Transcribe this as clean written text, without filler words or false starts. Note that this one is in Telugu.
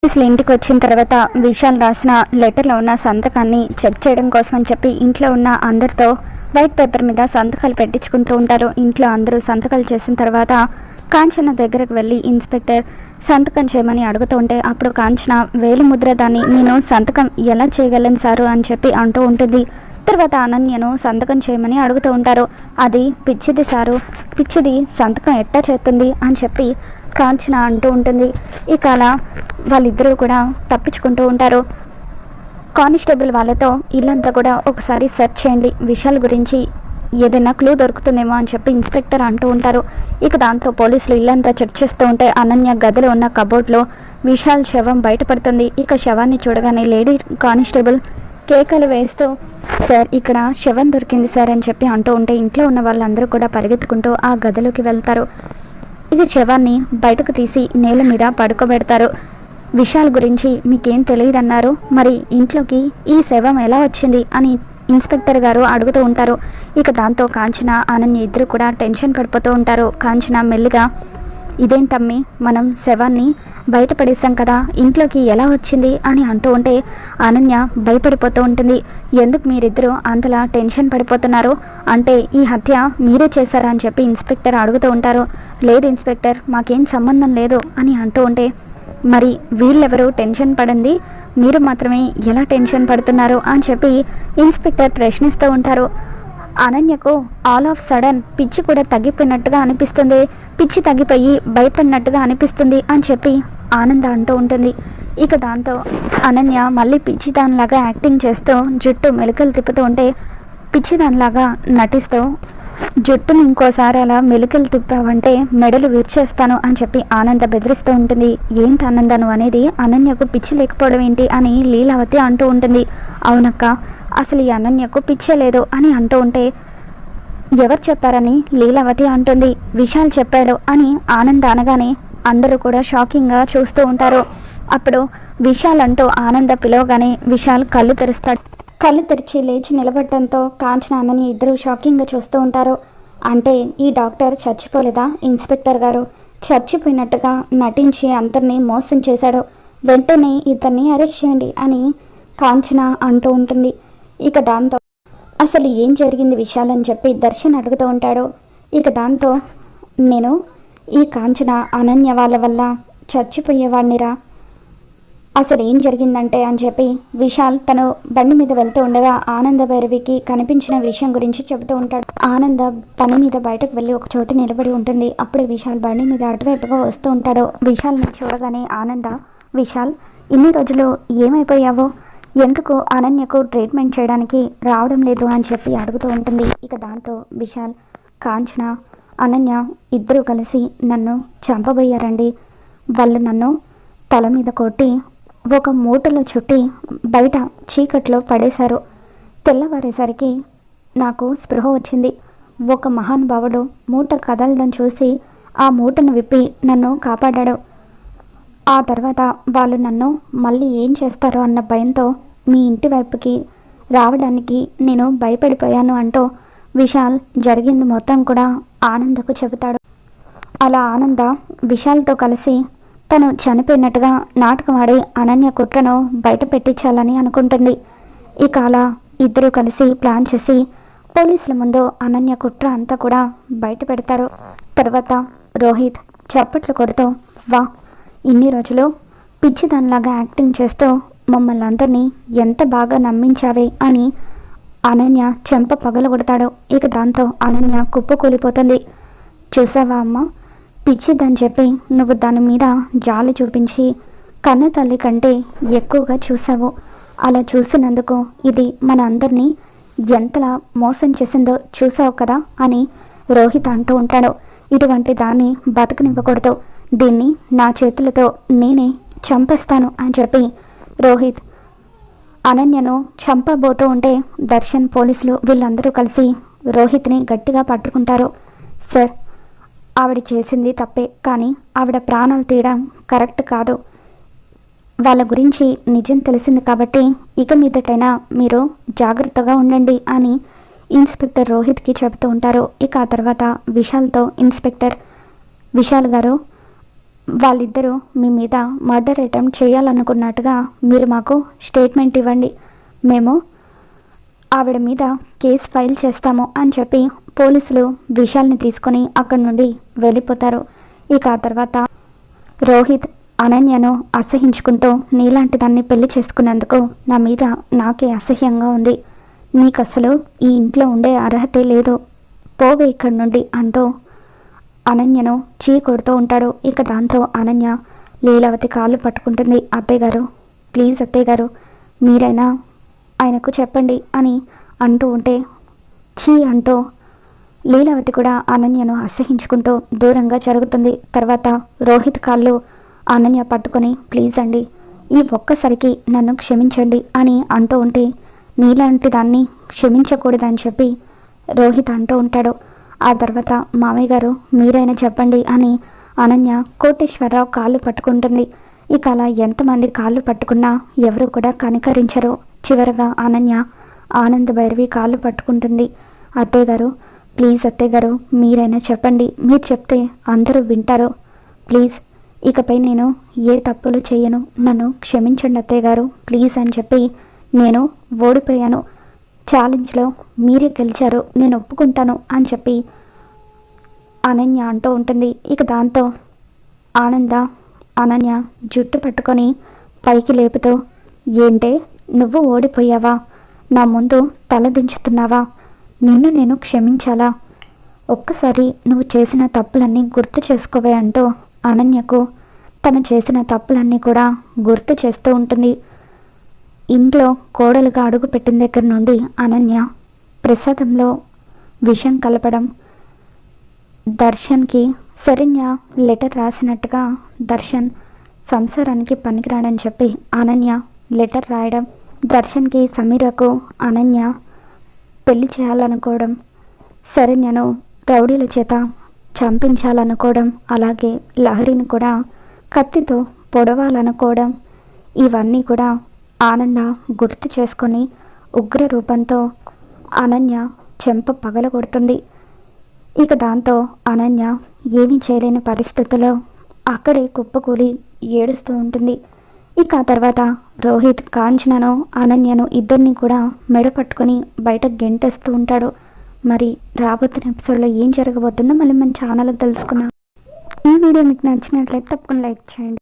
పోలీసులు ఇంటికి వచ్చిన తర్వాత విశాల్ రాసిన లెటర్లో ఉన్న సంతకాన్ని చెక్ చేయడం కోసం అని చెప్పి ఇంట్లో ఉన్న అందరితో వైట్ పేపర్ మీద సంతకాలు పెట్టించుకుంటూ ఉంటారు. ఇంట్లో అందరూ సంతకాలు చేసిన తర్వాత కాంచన దగ్గరకు వెళ్ళి ఇన్స్పెక్టర్ సంతకం చేయమని అడుగుతూ ఉంటే అప్పుడు కాంచన వేలు ముద్ర దాన్ని నేను సంతకం ఎలా చేయగలను సారు అని చెప్పి అంటూ ఉంటుంది. తర్వాత అనన్యను సంతకం చేయమని అడుగుతూ ఉంటారు. అది పిచ్చిది సారు, పిచ్చిది సంతకం ఎట్టా చేస్తుంది అని చెప్పి కాంచన అంటూ ఉంటుంది. ఇక అలా వాళ్ళిద్దరూ కూడా తప్పించుకుంటూ ఉంటారు. కానిస్టేబుల్ వాళ్ళతో ఇల్లంతా కూడా ఒకసారి సెర్చ్ చేయండి, విశాల్ గురించి ఏదైనా క్లూ దొరుకుతుందేమో అని చెప్పి ఇన్స్పెక్టర్ అంటూ ఉంటారు. ఇక దాంతో పోలీసులు ఇల్లంతా చెక్ చేస్తూ ఉంటే అనన్య గదిలో ఉన్న కబోర్డ్లో విశాల్ శవం బయటపడుతుంది. ఇక శవాన్ని చూడగానే లేడీ కానిస్టేబుల్ కేకలు వేస్తూ సార్ ఇక్కడ శవం దొరికింది సార్ అని చెప్పి అంటూ ఉంటే ఇంట్లో ఉన్న వాళ్ళందరూ కూడా పరిగెత్తుకుంటూ ఆ గదిలోకి వెళ్తారు. ఇది శవాన్ని బయటకు తీసి నేల మీద పడుకోబెడతారు. విశాల్ గురించి మీకేం తెలియదన్నారు, మరి ఇంట్లోకి ఈ శవం ఎలా వచ్చింది అని ఇన్స్పెక్టర్ గారు అడుగుతూ ఉంటారు. ఇక దాంతో కాంచన అనన్య ఇద్దరు కూడా టెన్షన్ పడిపోతూ ఉంటారు. కాంచన మెల్లిగా ఇదేంటమ్మి మనం శవాన్ని బయటపడేసాం కదా, ఇంట్లోకి ఎలా వచ్చింది అని అంటూ ఉంటే అనన్య భయపడిపోతూ ఉంటుంది. ఎందుకు మీరిద్దరూ అంతలా టెన్షన్ పడిపోతున్నారు, అంటే ఈ హత్య మీరే చేశారా అని చెప్పి ఇన్స్పెక్టర్ అడుగుతూ ఉంటారు. లేదు ఇన్స్పెక్టర్, మాకేం సంబంధం లేదు అని అంటూ ఉంటే మరి వీళ్ళెవరూ టెన్షన్ పడింది, మీరు మాత్రమే ఎలా టెన్షన్ పడుతున్నారు అని చెప్పి ఇన్స్పెక్టర్ ప్రశ్నిస్తూ ఉంటారు. అనన్యకు ఆల్ ఆఫ్ సడన్ పిచ్చి కూడా తగ్గిపోయినట్టుగా అనిపిస్తుంది, పిచ్చి తగ్గిపోయి భయపడినట్టుగా అనిపిస్తుంది అని చెప్పి ఆనంద అంటూ ఉంటుంది. ఇక దాంతో అనన్య మళ్ళీ పిచ్చిదానిలాగా యాక్టింగ్ చేస్తూ జుట్టు మెలికలు తిప్పుతూ ఉంటే పిచ్చిదానిలాగా నటిస్తూ జుట్టుని ఇంకోసారి అలా మెలికలు తిప్పావంటే మెడలు విరిచేస్తాను అని చెప్పి ఆనంద బెదిరిస్తూ ఉంటుంది. ఏంటి ఆనంద నువ్వు అనేది, అనన్యకు పిచ్చి లేకపోవడం ఏంటి అని లీలావతి అంటూ ఉంటుంది. అవునక్క, అసలు ఈ అనన్యకు పిచ్చే లేదు అని అంటూ ఉంటే ఎవరు చెప్పారని లీలావతి అంటుంది. విశాల్ చెప్పాడు అని ఆనంద్ అనగానే అందరూ కూడా షాకింగ్గా చూస్తూ ఉంటారు. అప్పుడు విశాల్ అంటూ ఆనంద పిలవగానే విశాల్ కళ్ళు తెరుస్తాడు. కళ్ళు తెరిచి లేచి నిలబడటంతో కాంచన అనన్య ఇద్దరు షాకింగ్గా చూస్తూ ఉంటారు. అంటే ఈ డాక్టర్ చచ్చిపోలేదా ఇన్స్పెక్టర్ గారు, చచ్చిపోయినట్టుగా నటించి అందరినీ మోసం చేశాడు, వెంటనే ఇతన్ని అరెస్ట్ చేయండి అని కాంచన అంటూ ఉంటుంది. ఇక దాంతో అసలు ఏం జరిగింది విశాల్ అని చెప్పి దర్శన్ అడుగుతూ ఉంటాడు. ఇక దాంతో నేను ఈ కాంచన అనన్య వాళ్ళ వల్ల చచ్చిపోయేవాడినిరా, అసలు ఏం జరిగిందంటే అని చెప్పి విశాల్ తను బండి మీద వెళ్తూ ఉండగా ఆనంద భైరవికి కనిపించిన విషయం గురించి చెబుతూ ఉంటాడు. ఆనంద పని మీద బయటకు వెళ్ళి ఒక చోట నిలబడి ఉంటుంది. అప్పుడే విశాల్ బండి మీద అటువైపుగా వస్తూ ఉంటాడు. విశాల్ని చూడగానే ఆనంద, విశాల్ ఇన్ని రోజులు ఏమైపోయావో, ఎందుకు అనన్యకు ట్రీట్మెంట్ చేయడానికి రావడం లేదు అని చెప్పి అడుగుతూ ఉంటుంది. ఇక దాంతో విశాల్, కాంచన అనన్య ఇద్దరూ కలిసి నన్ను చంపబోయారండి, వాళ్ళు నన్ను తల మీద కొట్టి ఒక మూటలో చుట్టి బయట చీకట్లో పడేశారు. తెల్లవారేసరికి నాకు స్పృహ వచ్చింది. ఒక మహానుభావుడు మూట కదలడం చూసి ఆ మూటను విప్పి నన్ను కాపాడాడు. ఆ తర్వాత వాళ్ళు నన్ను మళ్ళీ ఏం చేస్తారో అన్న భయంతో మీ ఇంటి వైపుకి రావడానికి నేను భయపడిపోయాను అంటూ విశాల్ జరిగింది మొత్తం కూడా ఆనందకు చెబుతాడు. అలా ఆనంద విశాల్తో కలిసి తను చనిపోయినట్టుగా నాటకం ఆడి అనన్య కుట్రను బయట పెట్టించాలని అనుకుంటుంది. ఇక అలా ఇద్దరూ కలిసి ప్లాన్ చేసి పోలీసుల ముందు అనన్య కుట్ర అంతా కూడా బయట పెడతారు. తర్వాత రోహిత్ చప్పట్లు కొడుతూ, వా, ఇన్ని రోజులు పిచ్చిదానిలాగా యాక్టింగ్ చేస్తూ మమ్మల్ని అందరినీ ఎంత బాగా నమ్మించావే అని అనన్య చెంప పగలగొడతాడు. ఇక దాంతో అనన్య కుప్పకూలిపోతుంది. చూసావా అమ్మ, పిచ్చిదని చెప్పి నువ్వు దాని మీద జాలి చూపించి కన్న తల్లి కంటే ఎక్కువగా చూసావు, అలా చూసినందుకు ఇది మన అందరినీ ఎంతలా మోసం చేసిందో చూసావు కదా అని రోహిత్ అంటూ ఉంటాడు. ఇటువంటి దాన్ని బతకనివ్వకూడదు, దీన్ని నా చేతులతో నేనే చంపేస్తాను అని చెప్పి రోహిత్ అనన్యను చంపబోతూ ఉంటే దర్శన్, పోలీసులు వీళ్ళందరూ కలిసి రోహిత్ని గట్టిగా పట్టుకుంటారు. సార్, ఆవిడ చేసింది తప్పే, కానీ ఆవిడ ప్రాణాలు తీయడం కరెక్ట్ కాదు, వాళ్ళ గురించి నిజం తెలిసింది కాబట్టి ఇక మీదటైనా మీరు జాగ్రత్తగా ఉండండి అని ఇన్స్పెక్టర్ రోహిత్కి చెబుతూ ఉంటారు. ఇక ఆ తర్వాత విశాల్తో ఇన్స్పెక్టర్, విశాల్ గారు వాళ్ళిద్దరూ మీ మీద మర్డర్ అటెంప్ట్ చేయాలనుకున్నట్టుగా మీరు మాకు స్టేట్మెంట్ ఇవ్వండి, మేము ఆవిడ మీద కేసు ఫైల్ చేస్తాము అని చెప్పి పోలీసులు విషయాల్ని తీసుకొని అక్కడి నుండి వెళ్ళిపోతారు. ఇక ఆ తర్వాత రోహిత్ అనన్యను అసహించుకుంటూ నీలాంటి దాన్ని పెళ్లి చేసుకున్నందుకు నా మీద నాకే అసహ్యంగా ఉంది, నీకు అసలు ఈ ఇంట్లో ఉండే అర్హతే లేదు, పోవే ఇక్కడి నుండి అంటూ అనన్యను చీ కొడుతూ ఉంటాడు. ఇక దాంతో అనన్య లీలావతి కాళ్ళు పట్టుకుంటుంది. అత్తయ్య గారు ప్లీజ్ అత్తయ్య గారు మీరైనా ఆయనకు చెప్పండి అని అంటూ ఉంటే చీ అంటూ లీలావతి కూడా అనన్యను అసహించుకుంటూ దూరంగా జరుగుతుంది. తర్వాత రోహిత్ కాళ్ళు అనన్య పట్టుకొని ప్లీజ్ అండి ఈ ఒక్కసారికి నన్ను క్షమించండి అని అంటూ ఉంటే నీలాంటి దాన్ని క్షమించకూడదని చెప్పి రోహిత్ అంటూ ఉంటాడు. ఆ తర్వాత మామయ్య గారు మీరైనా చెప్పండి అని అనన్య కోటేశ్వరరావు కాళ్ళు పట్టుకుంటుంది. ఇక అలా ఎంతమంది కాళ్ళు పట్టుకున్నా ఎవరు కూడా కనికరించరు. చివరగా అనన్య ఆనంద్ భైరవి కాళ్ళు పట్టుకుంటుంది. అత్తయ్య గారు ప్లీజ్ అత్తయ్య గారు మీరైనా చెప్పండి, మీరు చెప్తే అందరూ వింటారు, ప్లీజ్ ఇకపై నేను ఏ తప్పులు చేయను, నన్ను క్షమించండి అత్తయ్య గారు ప్లీజ్ అని చెప్పి నేను ఓడిపోయాను, ఛాలెంజ్లో మీరే గెలిచారు, నేను ఒప్పుకుంటాను అని చెప్పి అనన్య అంటూ ఉంటుంది. ఇక దాంతో అనన్య జుట్టు పట్టుకొని పైకి లేపుతూ ఏంటే నువ్వు ఓడిపోయావా, నా ముందు తలదించుతున్నావా, నిన్ను నేను క్షమించాలా, ఒక్కసారి నువ్వు చేసిన తప్పులన్నీ గుర్తు చేసుకోవే అంటూ అనన్యకు తను చేసిన తప్పులన్నీ కూడా గుర్తు చేస్తూ ఉంటుంది. ఇంట్లో కోడలుగా అడుగు పెట్టిన దగ్గర నుండి అనన్య ప్రసాదంలో విషం కలపడం, దర్శన్కి శరణ్య లెటర్ రాసినట్టుగా దర్శన్ సంసారానికి పనికిరాడని చెప్పి అనన్య లెటర్ రాయడం, దర్శన్కి సమీరకు అనన్య పెళ్లి చేయాలనుకోవడం, శరణ్యను రౌడీల చేత చంపించాలనుకోవడం, అలాగే లహరిని కూడా కత్తితో పొడవాలనుకోవడం, ఇవన్నీ కూడా ఆనంద గుర్తు చేసుకొని ఉగ్ర రూపంతో అనన్య చెంప పగలగొడుతుంది. ఇక దాంతో అనన్య ఏమీ చేయలేని పరిస్థితుల్లో అక్కడే కుప్పకూలి ఏడుస్తూ ఉంటుంది. ఇక ఆ తర్వాత రోహిత్ కాంచనను అనన్యను ఇద్దరిని కూడా మెడపట్టుకొని బయట గెంటేస్తూ ఉంటాడు. మరి రాబోతున్న ఎపిసోడ్లో ఏం జరగబోతుందో మళ్ళీ మన ఛానల్లో తెలుసుకుందాం. ఈ వీడియో మీకు నచ్చినట్లయితే తప్పకుండా లైక్ చేయండి.